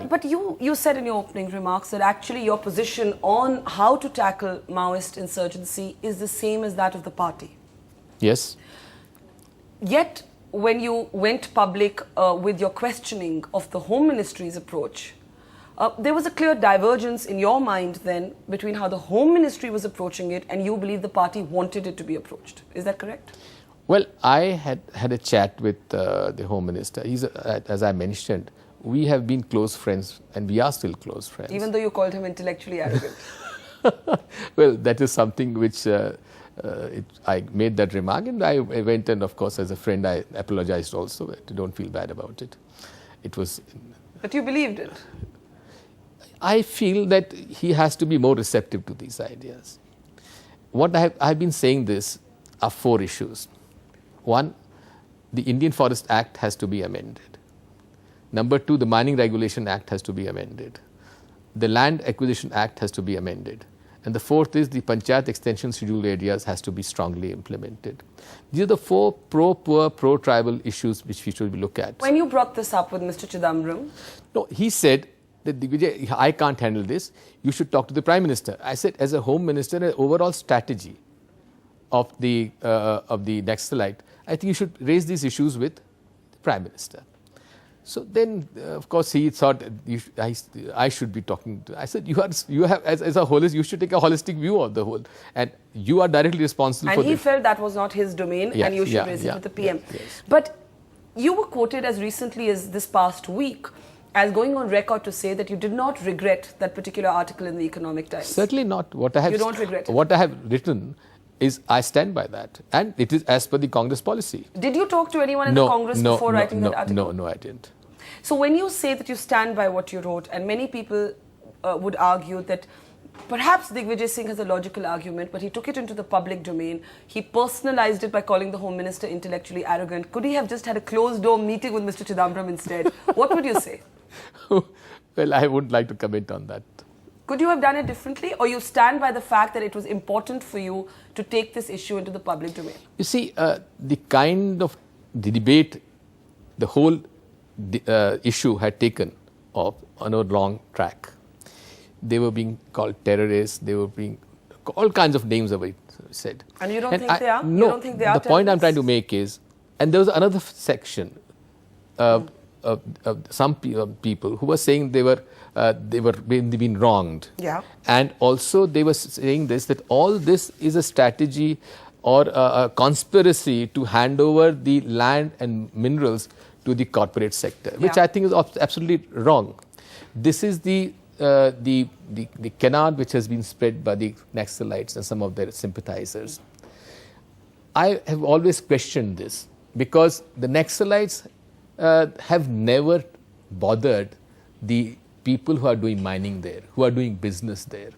But you said in your opening remarks that actually your position on how to tackle Maoist insurgency is the same as that of the party. Yes. Yet, when you went public with your questioning of the Home Ministry's approach, there was a clear divergence in your mind then between how the Home Ministry was approaching it and you believe the party wanted it to be approached. Is that correct? Well, I had a chat with the Home Minister. He's, as I mentioned, we have been close friends and we are still close friends. Even though you called him intellectually arrogant. Well, that is something which I made that remark, and I went, and of course as a friend I apologized also. Don't feel bad about it. It was... But you believed it? I feel that he has to be more receptive to these ideas. What I've been saying this are 4 issues. 1, the Indian Forest Act has to be amended. Number 2, the Mining Regulation Act has to be amended. The Land Acquisition Act has to be amended. And the 4th is the Panchayat Extension Scheduled Areas has to be strongly implemented. These are the 4 pro-poor, pro-tribal issues which we should look at. When you brought this up with Mr. Chidambaram? No, he said that Digvijaya, I can't handle this, you should talk to the Prime Minister. I said, as a Home Minister, an overall strategy of the Naxalite, I think you should raise these issues with the Prime Minister. So then, of course, he thought I should be talking to. I said, you have as a holist, you should take a holistic view of the whole, and you are directly responsible for this. And he felt that was not his domain, and you should raise it with the PM. Yes. But you were quoted as recently as this past week as going on record to say that you did not regret that particular article in the Economic Times. Certainly not. You don't regret it? What I have written is I stand by that, and it is as per the Congress policy. Did you talk to anyone in the Congress before writing that article? No, I didn't. So when you say that you stand by what you wrote, and many people would argue that perhaps Digvijay Singh has a logical argument, but he took it into the public domain, he personalized it by calling the Home Minister intellectually arrogant. Could he have just had a closed-door meeting with Mr. Chidambaram instead? What would you say? Well, I wouldn't like to comment on that. Could you have done it differently, or you stand by the fact that it was important for you to take this issue into the public domain? You see, the kind of the debate, the whole issue had taken off on a wrong track. They were being called terrorists, they were being, all kinds of names were said. And you don't think they are? No, you don't think they are the point terrorists? I'm trying to make is, and there was another section, some people who were saying they were being wronged. Yeah. And also they were saying this, that all this is a strategy or a conspiracy to hand over the land and minerals to the corporate sector, which I think is absolutely wrong. This is the canard which has been spread by the Naxalites and some of their sympathizers. I have always questioned this because the Naxalites have never bothered the people who are doing mining there, who are doing business there.